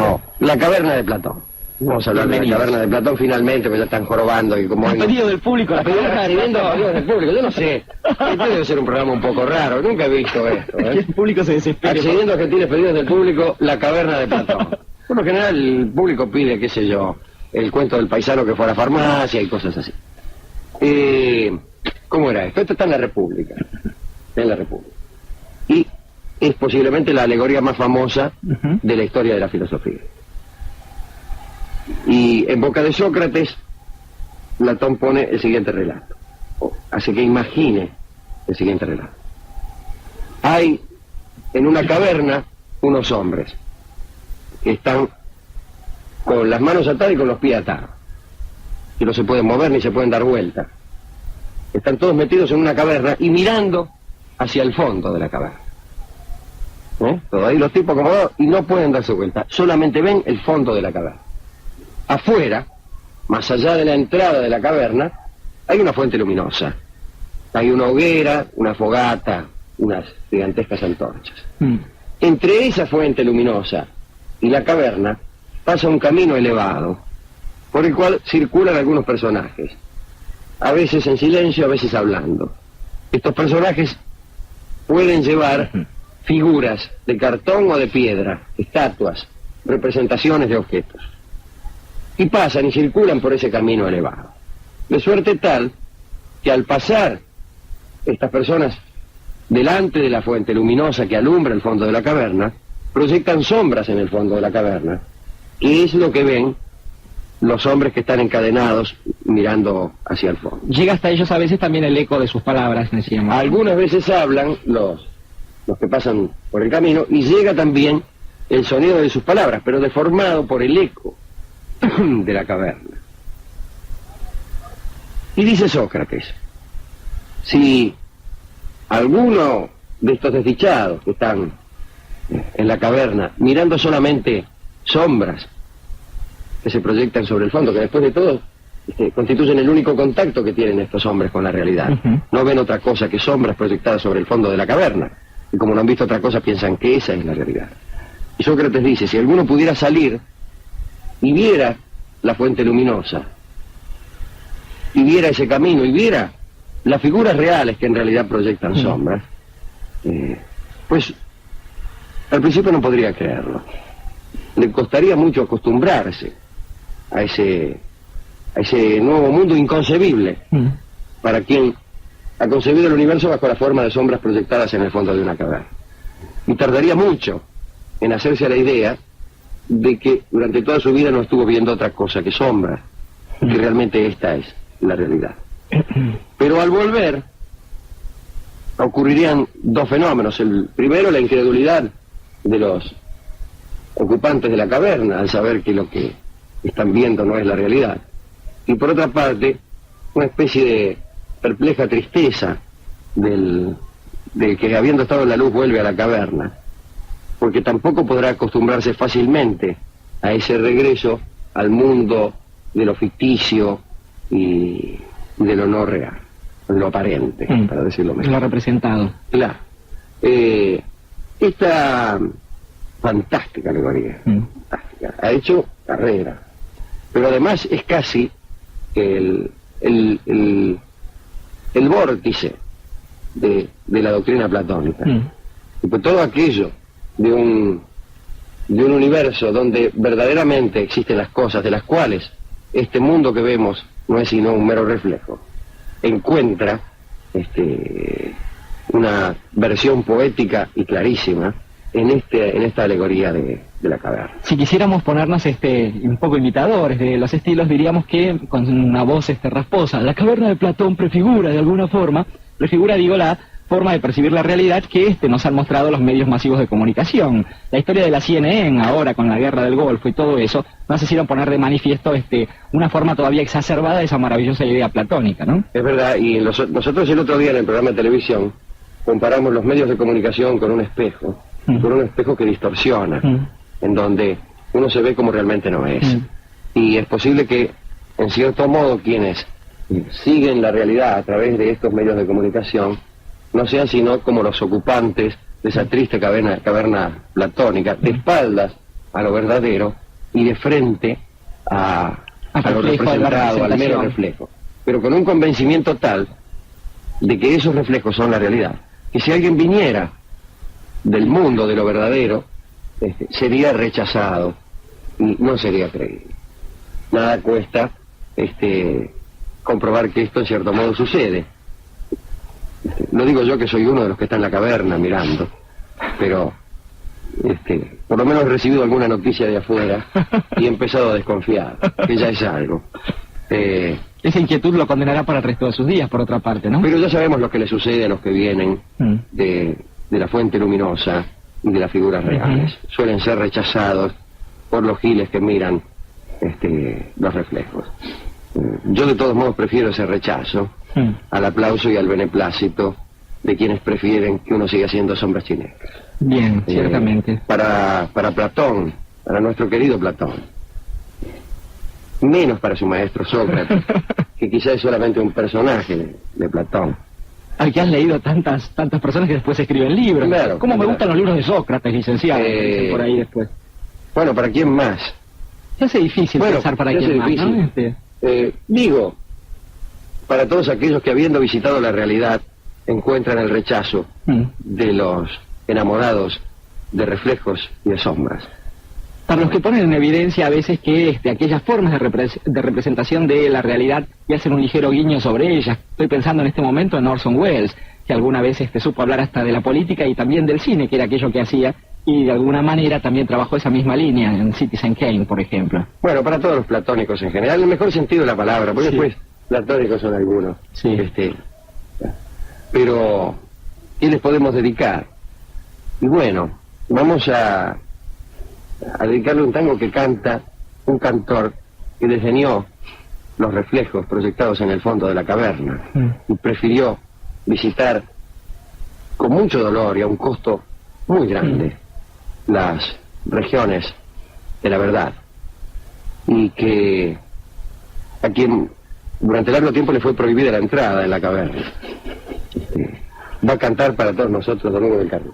No, la caverna de Platón. Vamos a hablar de la caverna de Platón finalmente, porque ya están jorobando y como... ¿Has pedido del público la caverna de Platón? Del público, yo no sé. Este debe ser un programa un poco raro, nunca he visto esto, ¿eh? Que el público se desespera. Accediendo a Argentinos pedidos del público, la caverna de Platón. Por lo general el público pide, qué sé yo, el cuento del paisano que fue a la farmacia y cosas así. ¿Cómo era esto? Esto está en la República. En la República. Y es posiblemente la alegoría más famosa de la historia de la filosofía. Y en boca de Sócrates, Platón pone el siguiente relato. Hace que imagine el siguiente relato. Hay en una caverna unos hombres que están con las manos atadas y con los pies atados, que no se pueden mover ni se pueden dar vuelta. Están todos metidos en una caverna y mirando hacia el fondo de la caverna. Todos ahí los tipos acomodados y no pueden darse vuelta, solamente ven el fondo de la caverna. Afuera, más allá de la entrada de la caverna, hay una fuente luminosa. Hay una hoguera, una fogata, unas gigantescas antorchas. Entre esa fuente luminosa y la caverna pasa un camino elevado, por el cual circulan algunos personajes, a veces en silencio, a veces hablando. Estos personajes pueden llevar figuras de cartón o de piedra, estatuas, representaciones de objetos. Y pasan y circulan por ese camino elevado. De suerte tal que al pasar estas personas delante de la fuente luminosa que alumbra el fondo de la caverna, proyectan sombras en el fondo de la caverna, y es lo que ven los hombres que están encadenados mirando hacia el fondo. Llega hasta ellos a veces también el eco de sus palabras, decíamos. Algunas veces hablan los que pasan por el camino, y llega también el sonido de sus palabras, pero deformado por el eco de la caverna. Y dice Sócrates, si alguno de estos desdichados que están en la caverna mirando solamente sombras que se proyectan sobre el fondo, que después de todo constituyen el único contacto que tienen estos hombres con la realidad, no ven otra cosa que sombras proyectadas sobre el fondo de la caverna, y como no han visto otra cosa piensan que esa es la realidad. Y Sócrates dice, si alguno pudiera salir y viera la fuente luminosa, y viera ese camino, y viera las figuras reales que en realidad proyectan sombras, pues al principio no podría creerlo. Le costaría mucho acostumbrarse a ese nuevo mundo inconcebible para quien ha concebido el universo bajo la forma de sombras proyectadas en el fondo de una caverna. Y tardaría mucho en hacerse a la idea de que durante toda su vida no estuvo viendo otra cosa que sombras, que realmente esta es la realidad. Pero al volver ocurrirían dos fenómenos. El primero, la incredulidad de los ocupantes de la caverna al saber que lo que están viendo no es la realidad, y por otra parte una especie de perpleja tristeza del que, habiendo estado en la luz, vuelve a la caverna, porque tampoco podrá acostumbrarse fácilmente a ese regreso al mundo de lo ficticio y de lo no real, lo aparente, para decirlo mejor. Lo representado. Claro. Esta fantástica alegoría, fantástica, ha hecho carrera, pero además es casi el vórtice de la doctrina platónica. Y pues todo aquello de un universo donde verdaderamente existen las cosas de las cuales este mundo que vemos no es sino un mero reflejo, encuentra una versión poética y clarísima en esta alegoría de la caverna. Si quisiéramos ponernos un poco imitadores de los estilos, diríamos que con una voz rasposa, la caverna de Platón prefigura de alguna forma, la forma de percibir la realidad que nos han mostrado los medios masivos de comunicación. La historia de la CNN ahora con la guerra del Golfo y todo eso nos hicieron poner de manifiesto una forma todavía exacerbada de esa maravillosa idea platónica, ¿no? Es verdad, y nosotros el otro día en el programa de televisión comparamos los medios de comunicación con un espejo, que distorsiona, en donde uno se ve como realmente no es. Y es posible que, en cierto modo, quienes siguen la realidad a través de estos medios de comunicación no sean sino como los ocupantes de esa triste caverna platónica, de espaldas a lo verdadero y de frente a lo representado, al mero reflejo, pero con un convencimiento tal de que esos reflejos son la realidad, que si alguien viniera del mundo de lo verdadero, sería rechazado y no sería creíble. Nada cuesta comprobar que esto en cierto modo sucede. No digo yo que soy uno de los que está en la caverna mirando, pero por lo menos he recibido alguna noticia de afuera y he empezado a desconfiar, que ya es algo. Esa inquietud lo condenará para el resto de sus días, por otra parte, ¿no? Pero ya sabemos lo que le sucede a los que vienen de la fuente luminosa y de las figuras reales. Suelen ser rechazados por los giles que miran los reflejos. Yo de todos modos prefiero ese rechazo al aplauso y al beneplácito de quienes prefieren que uno siga siendo sombras chinescas. Bien, ciertamente. Para Platón, para nuestro querido Platón, menos para su maestro Sócrates, que quizás es solamente un personaje de Platón. Al que has leído tantas personas que después escriben libros. Claro, ¿Cómo me gustan los libros de Sócrates, licenciado? Por ahí después. Bueno, ¿para quién más? Se hace difícil pensar para quién más, ¿no? Digo, para todos aquellos que habiendo visitado la realidad encuentran el rechazo de los enamorados de reflejos y de sombras. Para los que ponen en evidencia a veces que aquellas formas de representación de la realidad y hacen un ligero guiño sobre ellas. Estoy pensando en este momento en Orson Welles, que alguna vez supo hablar hasta de la política y también del cine, que era aquello que hacía, y de alguna manera también trabajó esa misma línea en Citizen Kane, por ejemplo. Bueno, para todos los platónicos en general, en el mejor sentido de la palabra, porque después platónicos son algunos. Sí. Pero, ¿qué les podemos dedicar? Y bueno, vamos a dedicarle un tango que canta un cantor que desdeñó los reflejos proyectados en el fondo de la caverna y prefirió visitar con mucho dolor y a un costo muy grande las regiones de la verdad, y que a quien durante largo tiempo le fue prohibida la entrada en la caverna va a cantar para todos nosotros Domingo del Carmen.